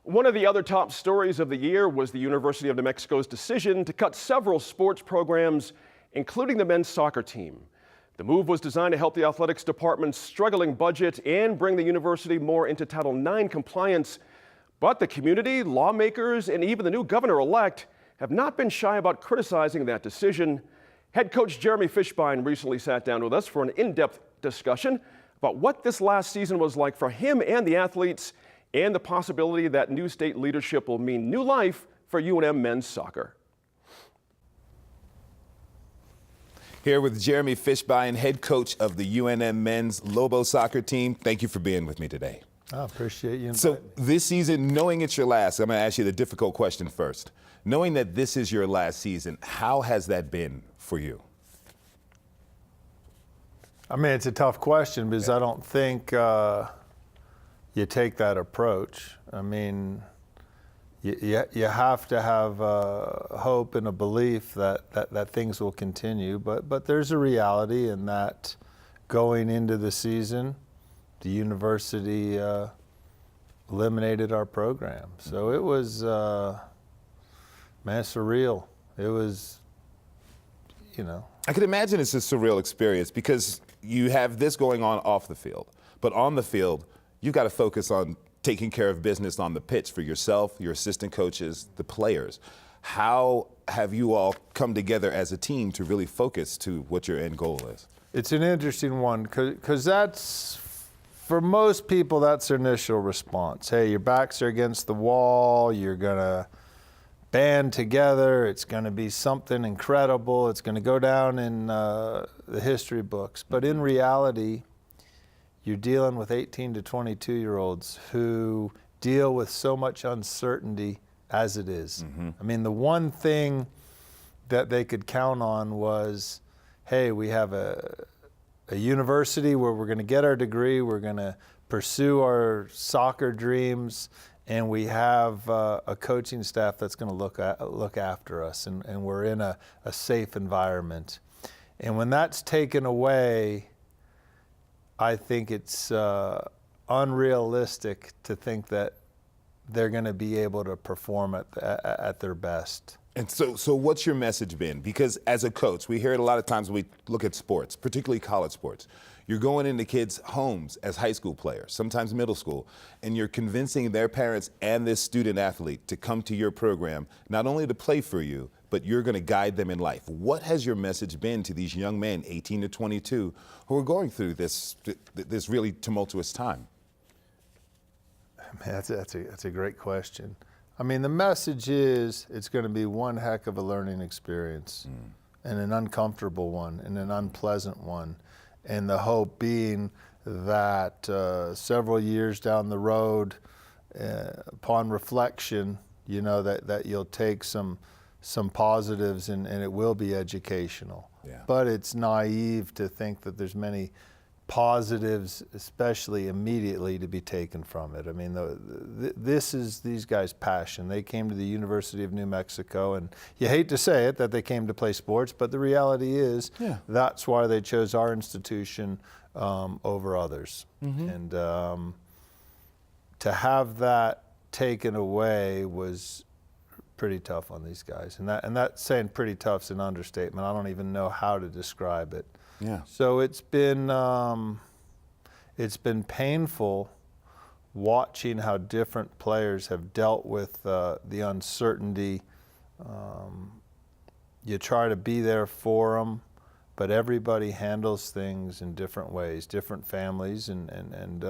One of the other top stories of the year was the University of New Mexico's decision to cut several sports programs, including the men's soccer team. The move was designed to help the athletics department's struggling budget and bring the university more into Title IX compliance. But the community, lawmakers, and even the new governor-elect have not been shy about criticizing that decision. Head coach Jeremy Fishbein recently sat down with us for an in-depth discussion about what this last season was like for him and the athletes, and the possibility that new state leadership will mean new life for UNM men's soccer. Here with Jeremy Fishbein, head coach of the UNM men's Lobo soccer team. Thank you for being with me today. I appreciate you. So this season, knowing it's your last, I'm going to ask you the difficult question first. Knowing that this is your last season, how has that been for you? I mean, it's a tough question because I don't think you take that approach. I mean, you have to have hope and a belief that things will continue, but there's a reality in that going into the season, the university eliminated our program. So it was, man, surreal. It was, you know. I can imagine it's a surreal experience because you have this going on off the field, but on the field, you've got to focus on taking care of business on the pitch for yourself, your assistant coaches, the players. How have you all come together as a team to really focus to what your end goal is? It's an interesting one because that's, for most people, that's their initial response. Hey, your backs are against the wall, you're going to band together, it's going to be something incredible, it's going to go down in the history books. But in reality, you're dealing with 18 to 22-year-olds who deal with so much uncertainty as it is. Mm-hmm. I mean, the one thing that they could count on was, hey, we have a university where we're going to get our degree, we're going to pursue our soccer dreams, and we have a coaching staff that's going to look after us, and we're in a safe environment. And when that's taken away, I think it's unrealistic to think that they're going to be able to perform at their best. And so what's your message been? Because as a coach, we hear it a lot of times when we look at sports, particularly college sports. You're going into kids' homes as high school players, sometimes middle school, and you're convincing their parents and this student athlete to come to your program, not only to play for you, but you're going to guide them in life. What has your message been to these young men, 18 to 22, who are going through this really tumultuous time? Man, that's a great question. I mean, the message is it's going to be one heck of a learning experience, and an uncomfortable one, and an unpleasant one. And the hope being that several years down the road, upon reflection, you know, that you'll take some positives and it will be educational. Yeah. But it's naive to think that there's many positives, especially immediately, to be taken from it. I mean, this is these guys' passion. They came to the University of New Mexico, and you hate to say it that they came to play sports, but the reality is that's why they chose our institution over others. Mm-hmm. And to have that taken away was pretty tough on these guys. And that saying pretty tough is an understatement. I don't even know how to describe it. Yeah. So it's been painful watching how different players have dealt with the uncertainty. You try to be there for them, but everybody handles things in different ways, different families, and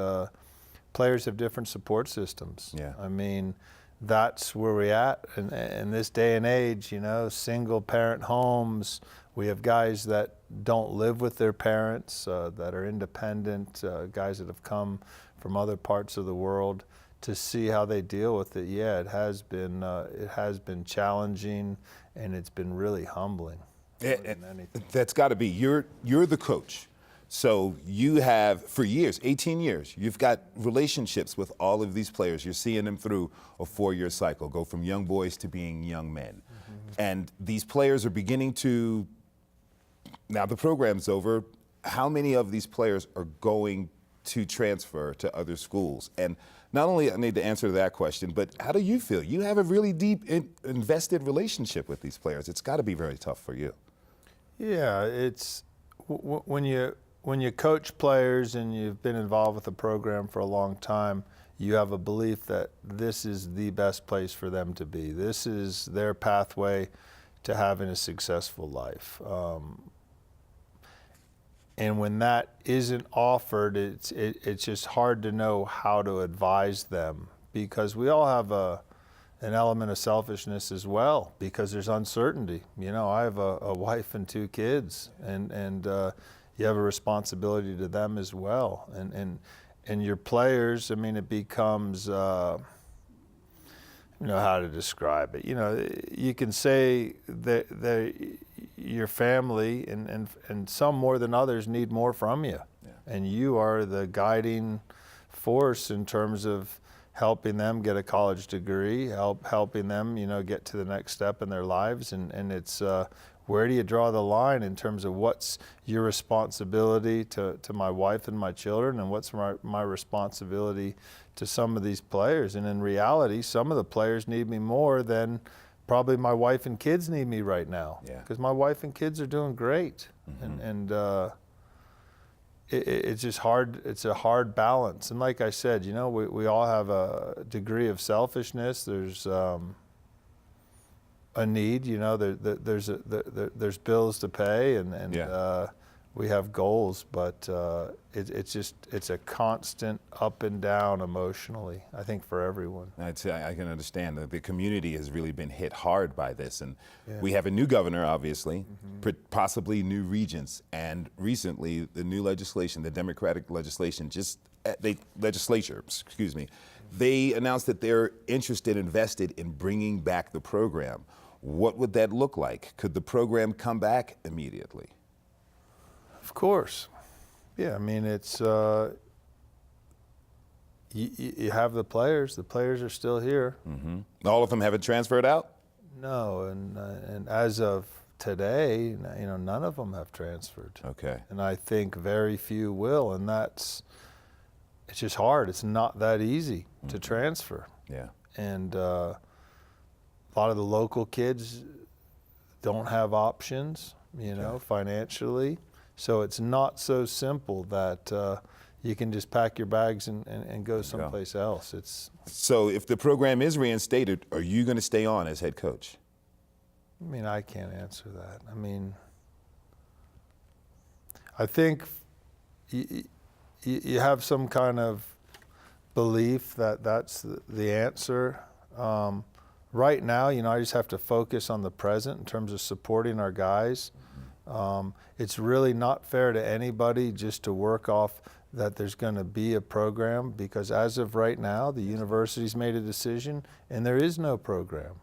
players have different support systems. Yeah. I mean, that's where we're at in this day and age, you know, single parent homes. We have guys that don't live with their parents, that are independent, guys that have come from other parts of the world. To see how they deal with it, yeah, it has been challenging, and it's been really humbling. That's got to be. You're the coach. So you have, for years, 18 years, you've got relationships with all of these players. You're seeing them through a 4-year cycle, go from young boys to being young men. Mm-hmm. And these players are beginning to, now the program's over, how many of these players are going to transfer to other schools? And not only I need to answer that question, but how do you feel? You have a really deep, invested relationship with these players. It's got to be very tough for you. Yeah, it's when you coach players and you've been involved with the program for a long time, you have a belief that this is the best place for them to be. This is their pathway to having a successful life. And when that isn't offered, it's just hard to know how to advise them, because we all have an element of selfishness as well, because there's uncertainty. You know, I have a wife and 2 kids, and you have a responsibility to them as well. And your players, I mean, it becomes, you know how to describe it. You know, you can say that your family and some more than others need more from you. Yeah. And you are the guiding force in terms of helping them get a college degree, helping them, you know, get to the next step in their lives. And it's, where do you draw the line in terms of what's your responsibility to my wife and my children, and what's my responsibility to some of these players? And in reality, some of the players need me more than probably my wife and kids need me right now. Yeah. Because my wife and kids are doing great. Mm-hmm. It's just hard. It's a hard balance. And like I said, you know, we all have a degree of selfishness. There's a need, you know, there's bills to pay, and yeah. We have goals, but it's a constant up and down emotionally, I think, for everyone. I can understand that the community has really been hit hard by this, and yeah. We have a new governor, obviously, mm-hmm. Possibly new regents, and recently the new legislation, the Democratic legislation, legislature, they announced that they're invested in bringing back the program. What would that look like? Could the program come back immediately? Of course. Yeah, I mean, it's, you have the players. The players are still here. Mm-hmm. All of them haven't transferred out? No, and as of today, you know, none of them have transferred. Okay. And I think very few will, and it's just hard. It's not that easy mm-hmm. to transfer. Yeah. And a lot of the local kids don't have options, you know, financially. So it's not so simple that you can just pack your bags and go someplace else. So if the program is reinstated, are you going to stay on as head coach? I mean, I can't answer that. I mean, I think you have some kind of belief that that's the answer. Right now, you know, I just have to focus on the present in terms of supporting our guys. It's really not fair to anybody just to work off that there's going to be a program, because as of right now, the university's made a decision and there is no program.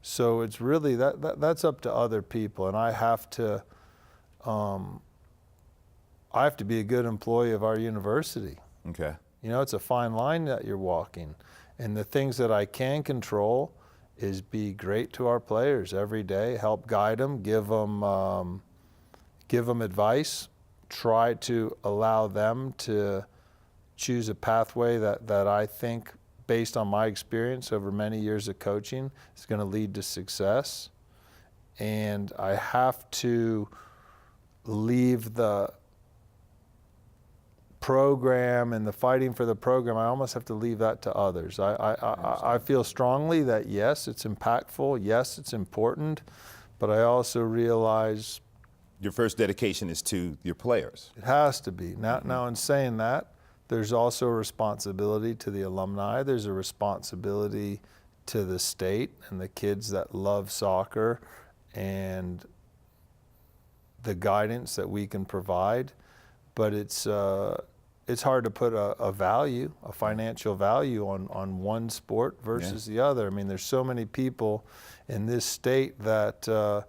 So it's really that's up to other people, and I have to be a good employee of our university. Okay. You know, it's a fine line that you're walking, and the things that I can control is be great to our players every day, help guide them, give them advice, try to allow them to choose a pathway that I think, based on my experience over many years of coaching, is going to lead to success. And I have to leave the program and the fighting for the program, I almost have to leave that to others. I feel strongly that yes, it's impactful, yes, it's important, but I also realize your first dedication is to your players. It has to be. Now in saying that, there's also a responsibility to the alumni. There's a responsibility to the state and the kids that love soccer and the guidance that we can provide. But it's hard to put a value, a financial value on one sport versus the other. I mean, there's so many people in this state that are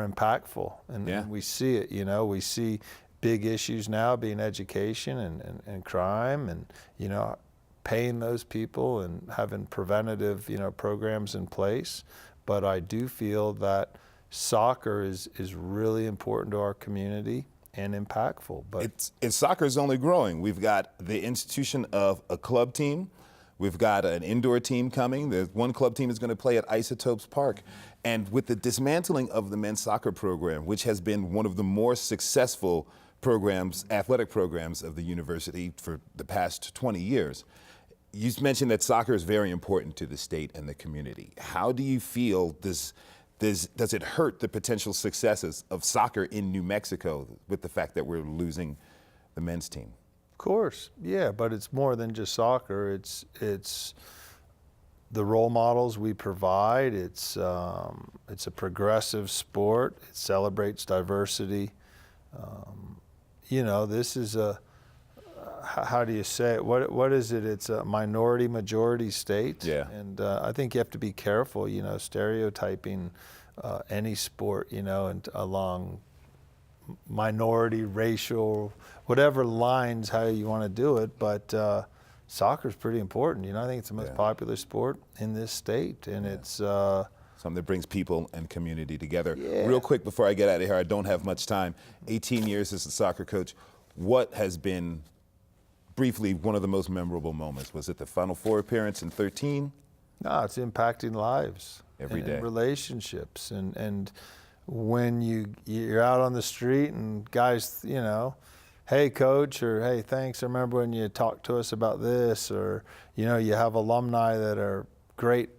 impactful, and we see it. You know, we see big issues now being education and crime, and you know, paying those people and having preventative, you know, programs in place. But I do feel that soccer is really important to our community. and impactful. But Soccer is only growing. We've got the institution of a club team. We've got an indoor team coming. There's one club team is going to play at Isotopes Park. And with the dismantling of the men's soccer program, which has been one of the more successful programs, athletic programs of the university for the past 20 years, you mentioned that soccer is very important to the state and the community. How do you feel does it hurt the potential successes of soccer in New Mexico with the fact that we're losing the men's team? Of course, yeah, but it's more than just soccer. It's the role models we provide. It's a progressive sport. It celebrates diversity. This is how do you say it? What is it? It's a minority majority state. Yeah. And I think you have to be careful, stereotyping any sport, and along minority, racial, whatever lines, how you want to do it. But soccer is pretty important. I think it's the most popular sport in this state, and it's something that brings people and community together. Yeah. Real quick before I get out of here, I don't have much time. 18 years as a soccer coach. What has been, briefly, one of the most memorable moments? Was it the Final Four appearance in 13? No, it's impacting lives Every day. and relationships, and when you're out on the street and guys, hey coach, or hey thanks, I remember when you talked to us about this, or you have alumni that are great,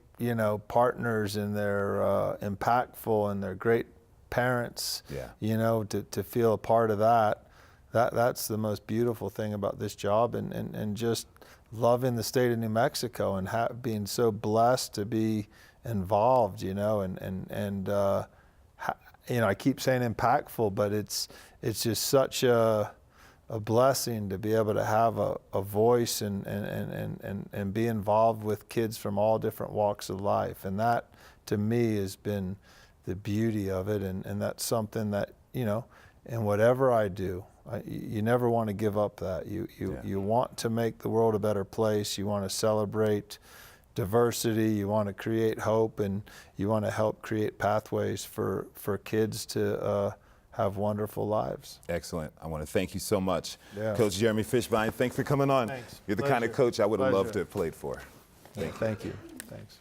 partners, and they're impactful, and they're great parents. Yeah. To feel a part of that's the most beautiful thing about this job, and just loving the state of New Mexico and being so blessed to be involved, I keep saying impactful, but it's just such a blessing to be able to have a voice and be involved with kids from all different walks of life. And that, to me, has been the beauty of it. And that's something that, in whatever I do, you never want to give up that. You want to make the world a better place. You want to celebrate diversity. You want to create hope, and you want to help create pathways for kids to have wonderful lives. Excellent. I want to thank you so much. Yeah. Coach Jeremy Fishbein, thanks for coming on. Thanks. You're the kind of Pleasure. coach I would have loved Pleasure. to have played for. Thank you. Thanks.